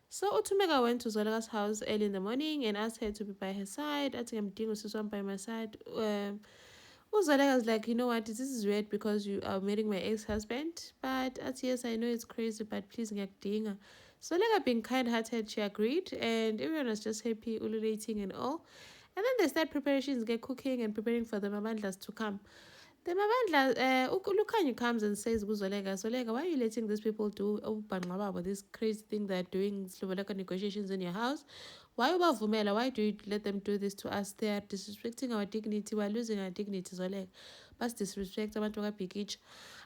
So Utumega went to Zolega's house early in the morning and asked her to be by her side. I think I'm doing Susan by my side. Zolega was like, you know what, this is weird because you are marrying my ex-husband. But at yes, I know it's crazy, but please ngiyakudinga. Zolega being kind-hearted, she agreed, and everyone was just happy, ululating and all. And then they start preparations, get cooking and preparing for the Mamandlas to come. The Mabandla, Lukanyu comes and says, Zolega, why are you letting these people do this crazy thing they're doing, Slovalaka negotiations in your house? Why do you let them do this to us? They are disrespecting our dignity. We're losing our dignity, Zolega. But disrespect, abantu kabhikitsha.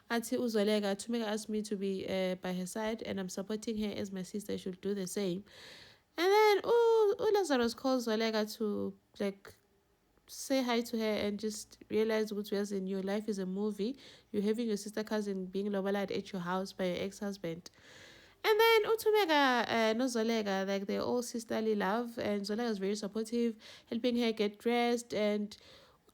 Athi uZolega, Tumeka asked me to be by her side, and I'm supporting her as my sister should do the same. And then Lazarus calls Zolega to like say hi to her and just realize what was in your life is a movie. You're having your sister cousin being lobalad at your house by your ex-husband. And then Utumega no Zolega, like they're all sisterly love, and Zolega is very supportive, helping her get dressed, and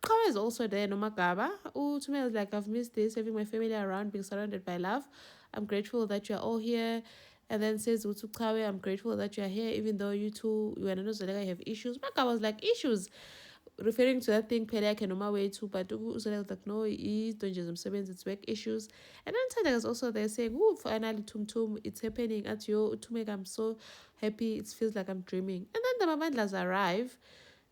Kawa is also there, no Magaba. Utumega is like, I've missed this, having my family around, being surrounded by love. I'm grateful that you're all here. And then says Utukawe, I'm grateful that you're here, even though you two, you and Zolega have issues. Magaba was like, issues? Referring to that thing phela yakhe noma wethu, but uZola was like, no, don't just emsebenzi, it's work issues. And then Tanda was also there saying, oh, finally tum it's happening at yo Utumeka, I'm so happy, it feels like I'm dreaming. And then the Mamandlas arrive.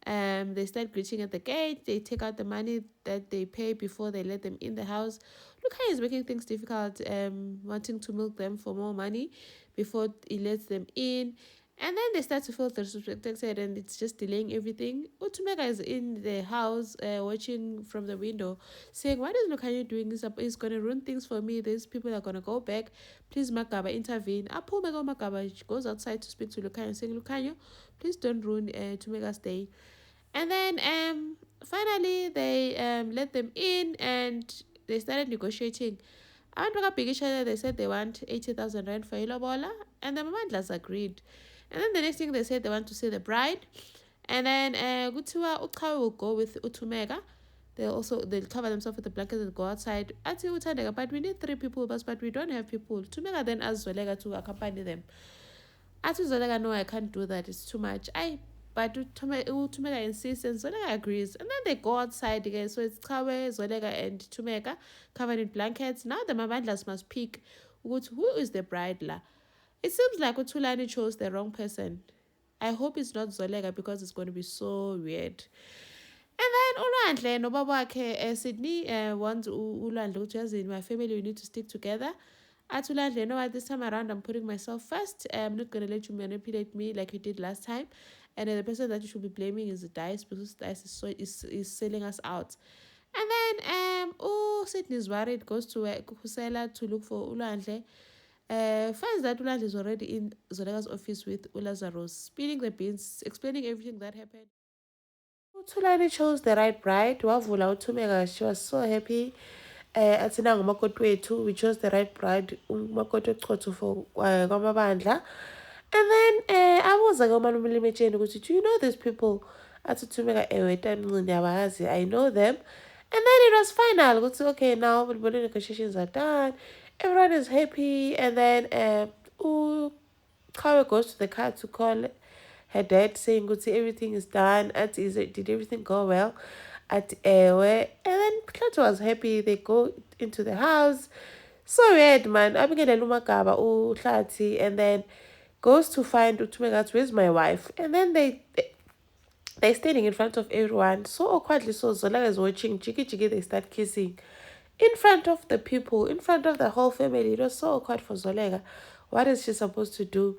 They start greeting at the gate. They take out the money that they pay before they let them in the house. Look how he's making things difficult, wanting to milk them for more money before he lets them in. And then they start to feel disrespected, and it's just delaying everything. Utumeka is in the house watching from the window, saying, what is Lukanyo doing? He's going to ruin things for me. These people are going to go back. Please, Makaba, intervene. Apo Makaba goes outside to speak to Lukanyo, saying, Lukanyo, please don't ruin Tumega's day. And then finally they let them in and they started negotiating. Abantu bakabhikisha, they said they want 80,000 rand for ilobola, and the Mamandlas agreed. And then the next thing they said they want to see the bride. And then Gutiwa Ukawe will go with Utumega. They'll cover themselves with the blankets and go outside. Ati Utandega, but we need 3 people, but we don't have people. Tumega then asks Zolega to accompany them. Ati Zolega, no, I can't do that. It's too much. But Tumega insists and Zolega agrees. And then they go outside again. So it's Kawe, Zolega, and Tumega covered in blankets. Now the Mabandlas must pick who is the bride. It seems like Utulani chose the wrong person. I hope it's not Zolega because it's going to be so weird. And then Ulwandle no babakhe Sydney wants Ulwandle to in my family, we need to stick together. At Ulwandle, you know what, this time around I'm putting myself first. I'm not gonna let you manipulate me like you did last time. And the person that you should be blaming is the dice, because the dice is selling us out. And then Sydney is worried, goes to Kusela to look for Ulwandle. Finds that Ulwandle is already in Zolega's office with Lazarus, spilling the beans, explaining everything that happened. Thulani chose the right bride. Wavula uThumeka, she was so happy. Athi nangu umakoti wethu, we chose the right bride, umakoti oqotho for kwamabandla. And then abuza-ke umalume emetsheni ukuthi, do you know these people? Athi uThumeka, ewe tamncini yabayazi, I know them. And then it was final ukuthi, okay, now the negotiations are done, everyone is happy. And then Kawe goes to the car to call her dad, saying everything is done. Did everything go well? At Ewe. And then Plato was happy. They go into the house. So weird, man. Abingele Lumakaba, Tlati, and then goes to find Utumegat, where's my wife? And then they're standing in front of everyone. So awkwardly, so Zola is watching. Jiggy Jiggy, they start kissing. In front of the people, in front of the whole family. It was so awkward for Zolega. What is she supposed to do?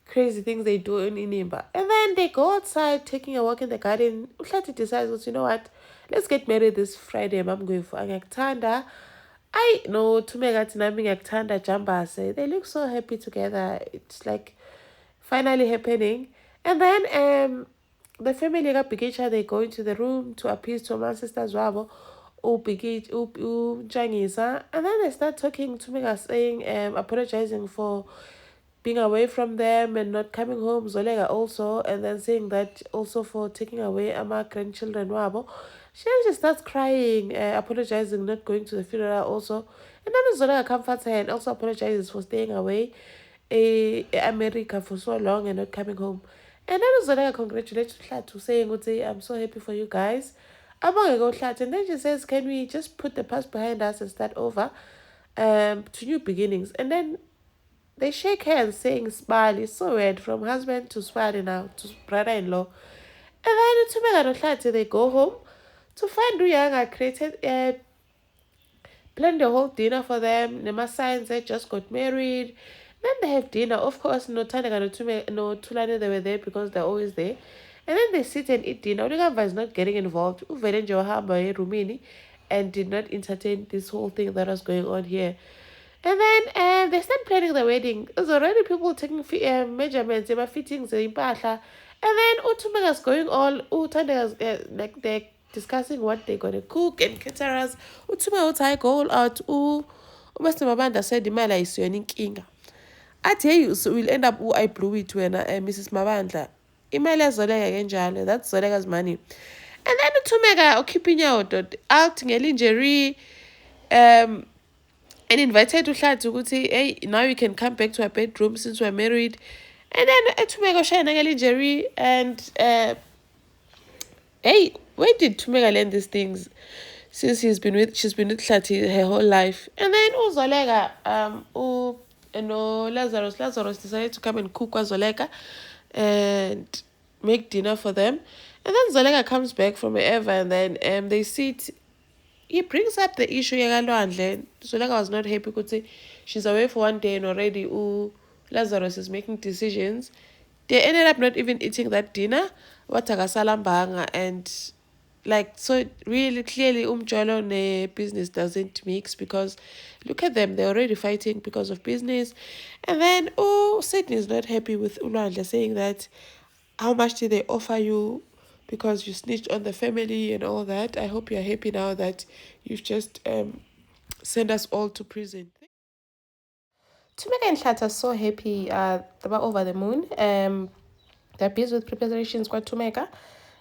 Crazy things they do in Inimba. And then they go outside taking a walk in the garden. Uhlati decides, you know what? Let's get married this Friday. I'm going for Angaktanda. I know Tumega Tinami Ngaktanda Jambase. They look so happy together. It's like finally happening. And then the family got Bigicha, they go into the room to appease to my sister's Wabo. Jangisa. And then they start talking to me, saying, apologizing for being away from them and not coming home. Zolega also, and then saying that also for taking away my grandchildren. Wabo. She just starts crying, apologizing, not going to the funeral also. And then Zolega comforts her and also apologizes for staying away. America for so long and not coming home. And then Uzoleka congratulates Uhlatu, saying, I'm so happy for you guys. Abongeka uHlatu. And then she says, can we just put the past behind us and start over to new beginnings? And then they shake hands, saying, Smile. It's so weird. From husband to Smiley now, to brother-in-law. And then Utumeka and Uhlatu, they go home to find Uyanga created planned the whole dinner for them. Nema signs they just got married. Then they have dinner. Of course, no Tandega no Tulane, they were there because they're always there. And then they sit and eat dinner. Uligamba is not getting involved. Uvele nje wahamba Rumini and did not entertain this whole thing that was going on here. And then they start planning the wedding. There's already people taking measurements, fittings, impahla. And then Utumega's going all, Utandega's like they're discussing what they're going to cook and caterers. Utumega uthi hayi go all out. Umaster Mabanda said imali ayisiyona inkinga. Athi hey, so we'll end up I blew it when Mrs. Mabandla. Imali yazoleka kenjalo. That's Zoleka's money. And then Utumega keeping out ngelingerie and invited Uhlatu ukuthi hey, now you can come back to our bedroom since we're married. And then Tumega shine ngelingerie and hey, where did Tumega learn these things? Since she's been with Hlati her whole life. And then Uzoleka, Lazarus decided to come and cook with Zoleka and make dinner for them. And then Zoleka comes back from wherever and then they sit. He brings up the issue yakalwandle. Zoleka was not happy because she's away for one day and already Lazarus is making decisions. They ended up not even eating that dinner. Watakasalambanga and like so really clearly Umjolo ne business doesn't mix because look at them, they're already fighting because of business. And then Sydney is not happy with Ulwandle saying that how much did they offer you because you snitched on the family and all that. I hope you're happy now that you've just sent us all to prison. Tumeka and Hlata are so happy. They were over the moon. They're busy with preparations for Tumeka.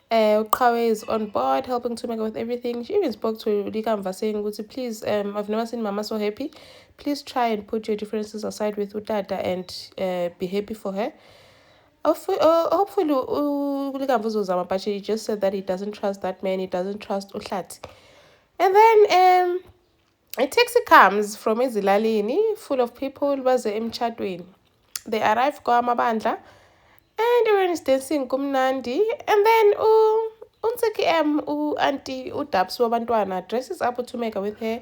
Uqhawe is on board, helping Tumeka with everything. She even spoke to Likamva saying, please, I've never seen Mama so happy. Please try and put your differences aside with Utata and be happy for her. Hopefully, Likamva uzozama, but she just said that he doesn't trust that man, he doesn't trust Uhlati. And then a taxi comes from Ezilalini, full of people, was emchadweni. They arrive Mabandla. And everyone is dancing kumnandi. And then unseki auntie udabs wabantwana dresses up Tumeka with her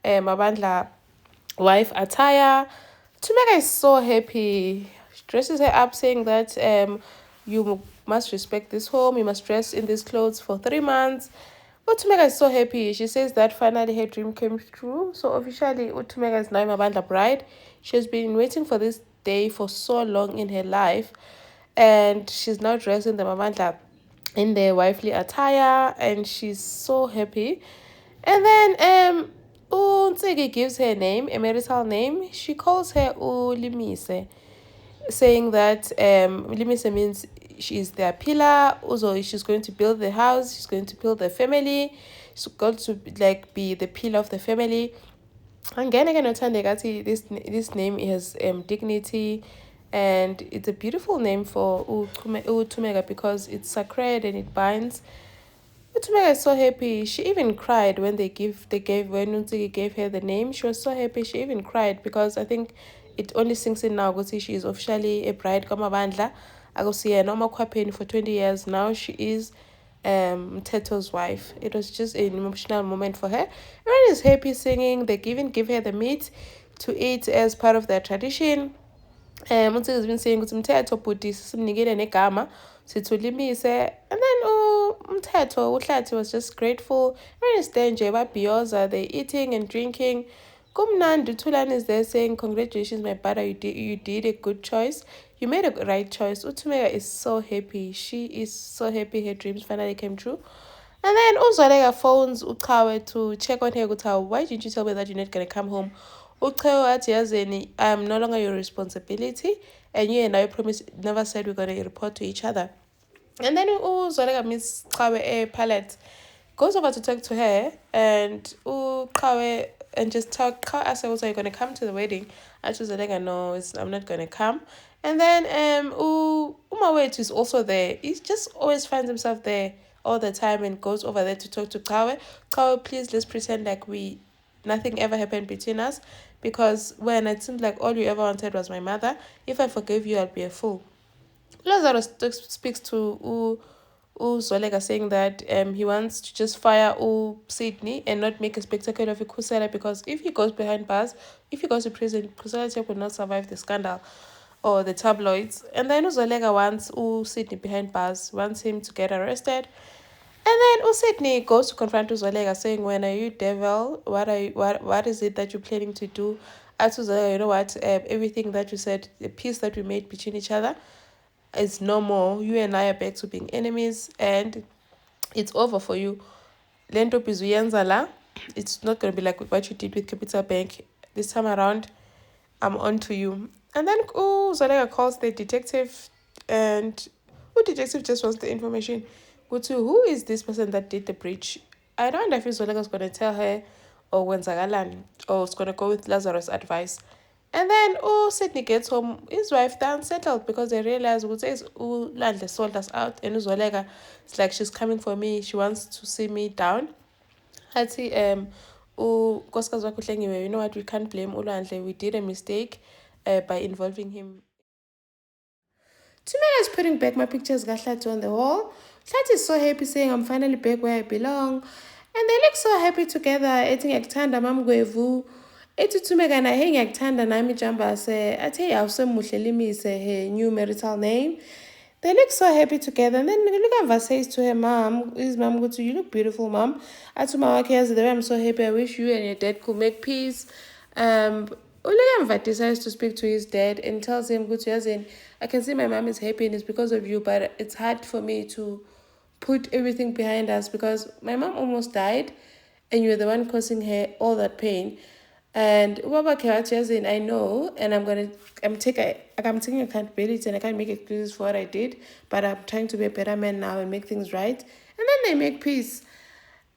Mabandla wife attire. Tumeka is so happy. She dresses her up saying that you must respect this home, you must dress in these clothes for 3 months. Utumeka is so happy. She says that finally her dream came true. So officially Utumeka is now Mabandla bride. She has been waiting for this day for so long in her life. And she's now dressed in the Mamandla in their wifely attire and she's so happy. And then Unsegi gives her name, a marital name. She calls her Limise, saying that Limise means she's their pillar. Also, she's going to build the house, she's going to build the family, she's going to like be the pillar of the family. And again, this name has dignity. And it's a beautiful name for Utumega because it's sacred and it binds. Utumega is so happy. She even cried when when Unsigi gave her the name. She was so happy. She even cried because I think it only sinks in now because she is officially a bride Kamabandla. I go see her normal kwapeni for 20 years now. She is Teto's wife. It was just an emotional moment for her. Everyone is happy singing. They even give her the meat to eat as part of their tradition. Unsiki has been saying ukuthi Mthetho bhuti simnikele negama sithi ulimise. And then Mthetho Uhlati was just grateful. Everyone is there nje babhiyoza, they eating and drinking. Kumnandi Thulani is there saying congratulations my brother, you did a good choice. You made a right choice. Utumeka is so happy. She is so happy her dreams finally came true. And then Uzoleka phones Uqhawe to check on her. Why didn't you tell me that you're not going to come home? I'm no longer your responsibility, and you and I never said we're going to report to each other. And then Zoleka meets Kawe a palette, goes over to talk to her, and Kawe and just talk. Kawe asks her, also, you're going to come to the wedding? I told Zolega, no, I'm not gonna come. And then Umawet is also there. He just always finds himself there all the time and goes over there to talk to Kawe. Kawe, please let's pretend like nothing ever happened between us, because when it seemed like all you ever wanted was my mother, if I forgave you, I'll be a fool. Lazarus speaks to Zolega, saying that he wants to just fire Sydney and not make a spectacle of Kusela, because if he goes behind bars, if he goes to prison, Kusela will not survive the scandal or the tabloids. And then Zolega wants Sydney behind bars, wants him to get arrested. And then Sydney goes to confront Zolega, saying, "When are you, devil? What is it that you're planning to do?" As Zolega, you know what? Everything that you said, the peace that we made between each other, it's no more. You and I are back to being enemies, and it's over for you. Lento Pizuyenzala, it's not going to be like what you did with Capital Bank. This time around, I'm on to you. And then Zolega calls the detective, and detective just wants the information. Go to, who is this person that did the breach? I don't know if Zolega's going to tell her or when Zagalan, or it's going to go with Lazarus' advice. And then Sydney gets home, his wife done settled, because they realize Landle sold us out, and Zolega, it's like she's coming for me, she wants to see me down. Hathi unkosikazi wakhe uHlengiwe, you know what, we can't blame uLandle, we did a mistake by involving him. Tumela is putting back my pictures kaHlathi on the wall. Hlathi is so happy, saying I'm finally back where I belong. And they look so happy together, ethi ngiyakuthanda mamgwevu. Ethi Tumeka naye ngiyakuthanda nami Jambase. Athe awusemuhle limise her new marital name. They look so happy together. And then Lukava says to her mom, his mom goes to, you look beautiful, mom. Atuma the way I'm so happy. I wish you and your dad could make peace. Ulikamva decides to speak to his dad and tells him, I can see my mom is happy and it's because of you, but it's hard for me to put everything behind us because my mom almost died and you're the one causing her all that pain. And Ubaba Kewati, I know, and I'm taking accountability and I can't make excuses for what I did, but I'm trying to be a better man now and make things right. And then they make peace.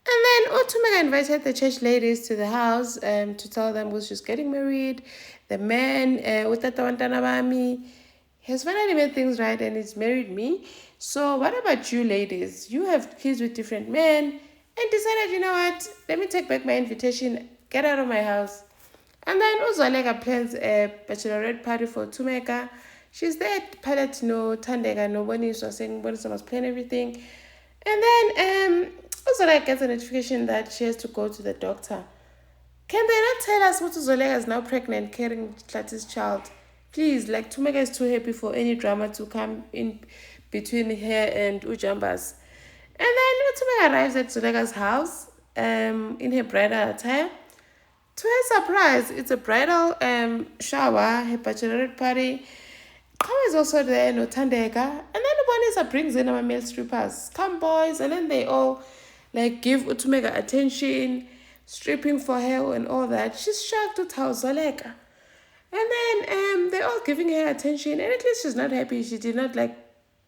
And then Otumega invited the church ladies to the house to tell them she's getting married. The man, Utata Wantanabami, has finally made things right and he's married me. So what about you ladies? You have kids with different men and decided, you know what, let me take back my invitation, get out of my house. And then Uzolega plans a bachelorette party for Tumeka. She's there, pilot no Tandega, no Bonis was saying Bonis must plan everything. And then Uzolega gets a notification that she has to go to the doctor. Can they not tell us what Uzolega is now pregnant, carrying Tlati's child? Please, like Tumeka is too happy for any drama to come in between her and Ujambas. And then Tumeka arrives at Zolega's house in her bridal attire. To her surprise, it's a bridal shower, her bachelorette party. Kawa is also there, no Tandega. And then Ubanisa brings in our male strippers. Come boys, and then they all like give Utumega attention, stripping for her and all that. She's shocked at how Zolega. And then they're all giving her attention, and at least she's not happy. She did not like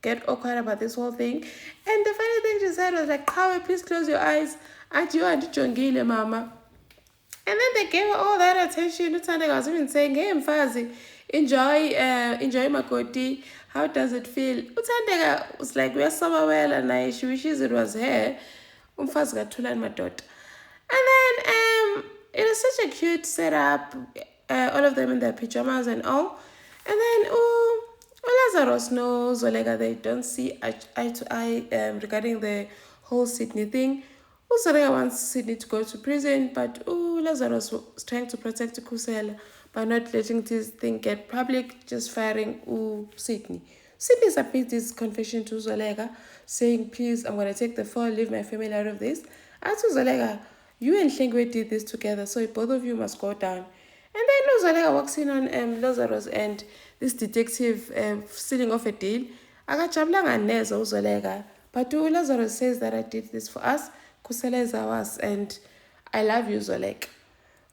get awkward about this whole thing. And the funny thing she said was like, Kawa, please close your eyes. Auntie, you and Jongile, mama. And then they gave her all that attention. Utandega was even saying, hey, Mfazi, enjoy Makoti. How does it feel? Utandega was like, we're so well, and she wishes it was her. Umfazi gathula madod. And then it was such a cute setup. All of them in their pajamas and all. And then Lazarus knows Zolega, they don't see eye to eye regarding the whole Sydney thing. Zolega wants Sydney to go to prison, but Lazarus was trying to protect Kusela by not letting this thing get public, just firing Sydney. Sydney submits this confession to Zolega, saying, please, I'm going to take the fall, leave my family out of this. As to Zolega, you and Hlengwe did this together, so both of you must go down. And then Zolega walks in on Lazarus and this detective stealing off a deal. Akajabulanga neze uZolega, but Lazarus says that I did this for us. Kusela is ours, and I love you, Zolega.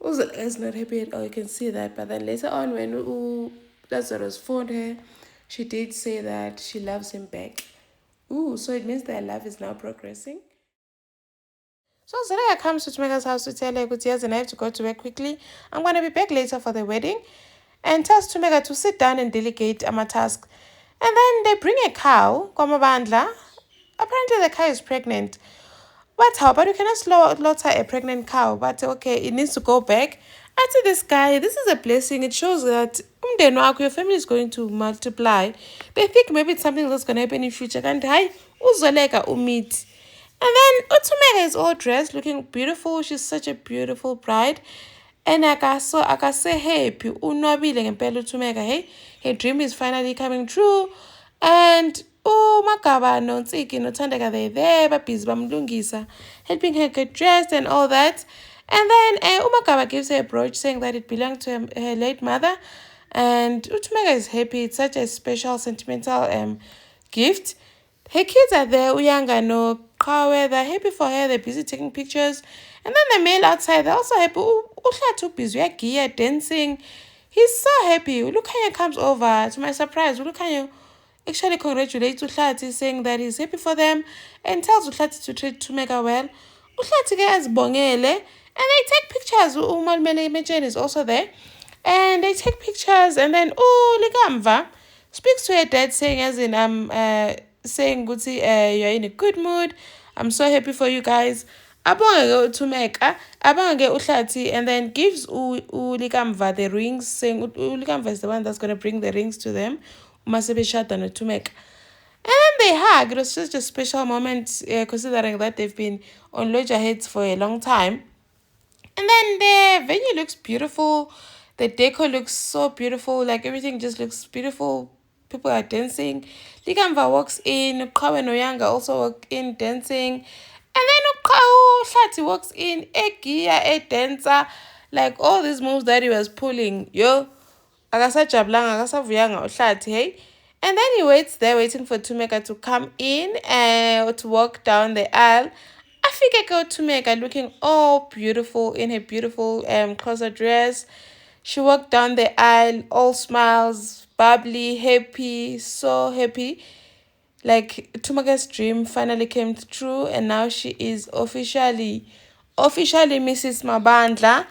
Uzolega is not happy at all, you can see that. But then later on, when Lazarus phoned her, she did say that she loves him back. So it means their love is now progressing. So Zolega comes to Tumeka's house to tell her, yes, and I have to go to work quickly. I'm going to be back later for the wedding. and tells Tumeka to sit down and delegate task. And then they bring a cow, Kwamabandla. Apparently the cow is pregnant. But how? But you cannot slaughter a pregnant cow. But okay, it needs to go back. I to this guy, this is a blessing. It shows that your family is going to multiply. They think maybe it's something that's going to happen in future. And hi, uzoleka umit. And then Utumega is all dressed, looking beautiful. She's such a beautiful bride. And akase happy. Unwabile ngempela Utumega. Hey, her dream is finally coming true. And Magaba noNtsiki noThandeka they're there, babhizi bamlungisa, helping her get dressed and all that. And then uMagaba gives her a brooch saying that it belonged to her late mother. And Utumega is happy. It's such a special, sentimental gift. Her kids are there, Uyanga no Kawe, they're happy for her, they're busy taking pictures. And then the male outside, they're also happy. Uhlatu busy, Gia dancing. He's so happy. Ulukanya comes over. To my surprise, Ulukanya actually congratulates Uhlati, saying that he's happy for them and tells Uhlati to treat Tumeka well. Uhlati gets bongele and they take pictures. Umalmele Mejen is also there. And they take pictures and then Ligamva speaks to her dad saying as in saying Guti, you're in a good mood. I'm so happy for you guys. Abonge Tumeka, abonge Uhlati, and then gives Ulikamva the rings, saying Ulikamva is the one that's gonna bring the rings to them. Umasebe Shata no Tumeka. And then they hug. It was such a special moment, considering that they've been on loggerheads for a long time. And then the venue looks beautiful. The decor looks so beautiful. Like everything just looks beautiful. People are dancing. Likamva walks in. Uqhawe noYanga also walk in dancing. And then Uhlati walks in. Egia, a dancer. Like all these moves that he was pulling. Yo. Akasajabulanga, akasavuyanga Uhlati, hey. And then he waits there waiting for Tumeka to come in and to walk down the aisle. Afike go Tumeka looking all beautiful in her beautiful closet dress. She walked down the aisle, all smiles, bubbly, happy, so happy. Like Tumeka's dream finally came true, and now she is officially Mrs. Mabandla.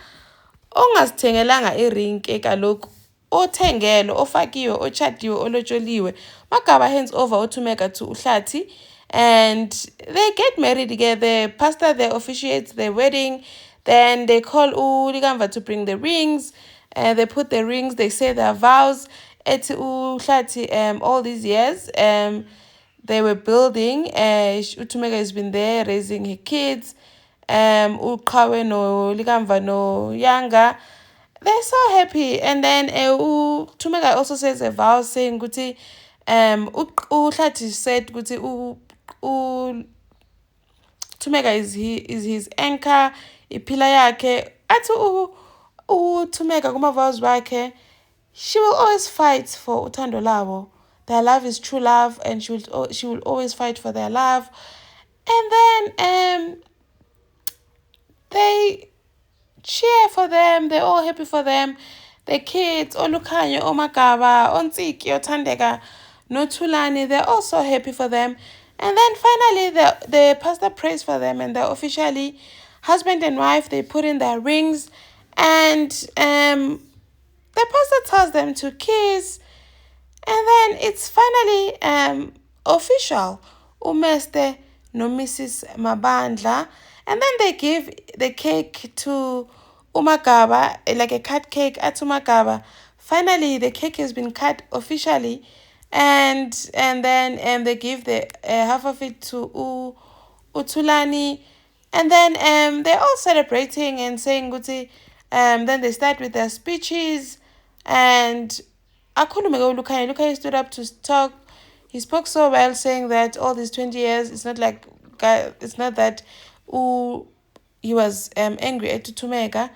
Ongazithengelanga iring ke kaloku othengelo ofakiwe ochadiwe olotsholiwe Magaba hands over Utumeka to Uhlati and they get married together. The pastor there officiates the wedding. Then they call Ulikamva to bring the rings and they put the rings, they say their vows at Uhlati all these years they were building. Utumeka has been there raising her kids. Uqhawe no Likamva no Yanga. They're so happy. And then Tumeka also says a vow saying Guti Uhlati said Guti Tumeka is his anchor, ipila yakhe. Athi Tumeka kuma vows wakhe. She will always fight for uthando labo. Their love is true love and she will always fight for their love. And then they cheer for them. They're all happy for them. The kids, Olukhanyo, Omagaba, Ontsiki, Othandeka, Nothulani, they're also happy for them. And then finally, the pastor prays for them and they're officially husband and wife. They put in their rings and the pastor tells them to kiss. And then it's finally official. Umeste no Mrs. Mabandla. And then they give the cake to Umagaba, like a cut cake at Umagaba. Finally, the cake has been cut officially. And then they give the half of it to Utulani. And then they're all celebrating and saying Guti. Then they start with their speeches. And Akhulumeko Lukhaya stood up to talk. He spoke so well, saying that all these 20 years, it's not that he was angry at Tumeka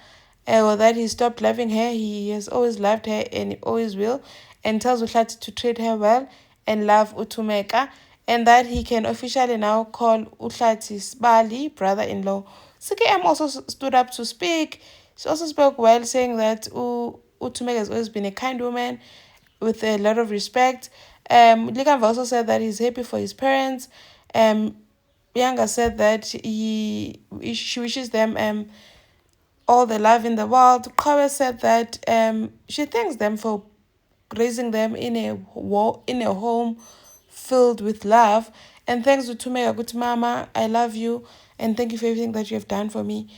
or that he stopped loving her. He has always loved her and he always will, and tells Uhlati to treat her well and love Utumeka, and that he can officially now call Uhlati's Bali brother-in-law. CKM also stood up to speak. She also spoke well, saying that Utumeka has always been a kind woman with a lot of respect. Likamva also said that he's happy for his parents. Yanga said that she wishes them all the love in the world. Kawe said that she thanks them for raising them in a home filled with love. And thanks to Tumega Good Mama, I love you and thank you for everything that you have done for me.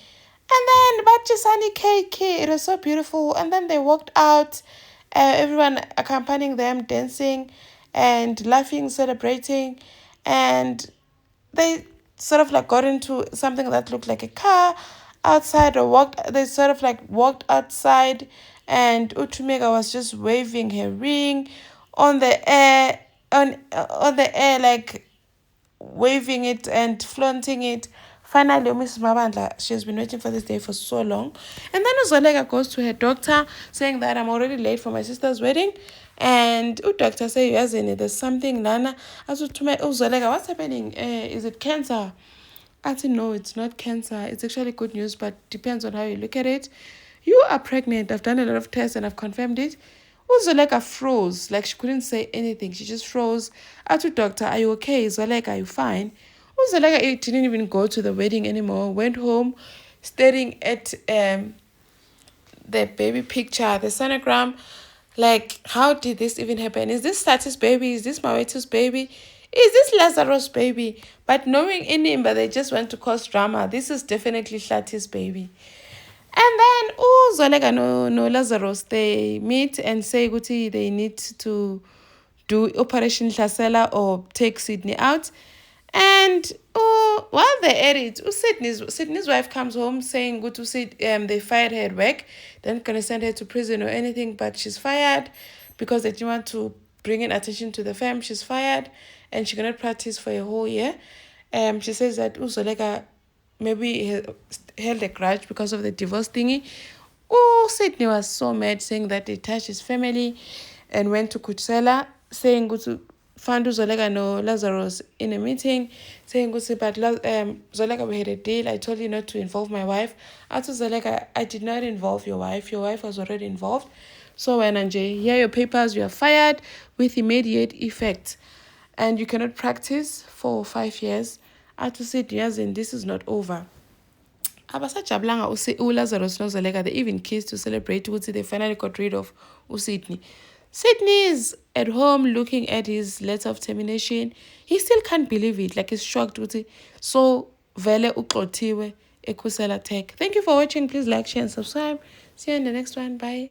And then Bachisani cake, it was so beautiful. And then they walked out, everyone accompanying them, dancing and laughing, celebrating. And they sort of like got into something that looked like a car outside or they sort of like walked outside and Utumega was just waving her ring on the air on the air, like waving it and flaunting it. Finally, Mrs. Mabandla, she has been waiting for this day for so long. And then Uzolega goes to her doctor saying that I'm already late for my sister's wedding. And the doctor say, yes, there's something, Nana. As to my Uzolega, what's happening? Is it cancer? I said, no, it's not cancer. It's actually good news, but depends on how you look at it. You are pregnant. I've done a lot of tests and I've confirmed it. Uzoleka froze, like she couldn't say anything. She just froze. I told doctor, are you okay? Zoleka, are you fine? Uzoleka didn't even go to the wedding anymore. Went home, staring at the baby picture, the sonogram. Like, how did this even happen? Is this Satis baby? Is this Maweto's baby? Is this Lazarus baby? But knowing in him, but they just want to cause drama. This is definitely Satis baby. And then, Zolega no Lazarus, they meet and say, Guti, they need to do Operation Hlasela or take Sydney out. And while they're at it, Sydney's wife comes home saying, "Good to see they fired her at work. They're not gonna send her to prison or anything, but she's fired because they didn't want to bring in attention to the fam. She's fired, and she cannot practice for a whole year." She says that Uzolega maybe held a grudge because of the divorce thingy. Sydney was so mad, saying that they touched his family, and went to Kutsela, saying go to find Zolega no Lazarus in a meeting, saying go but Zolega, we had a deal. I told you not to involve my wife. I told Zolega, I did not involve your wife. Your wife was already involved. So when Anjay, here are your papers, you are fired with immediate effect. And you cannot practice for 5 years. I to say, yes, and this is not over. Abasajablanga uLazarus noZolega, they even kissed to celebrate ukuthi they finally got rid of uSydney. Sydney is at home looking at his letter of termination. He still can't believe it. Like he's shocked ukuthi so vele uxothiwe eKhusela Tech. Thank you for watching. Please like, share and subscribe. See you in the next one. Bye.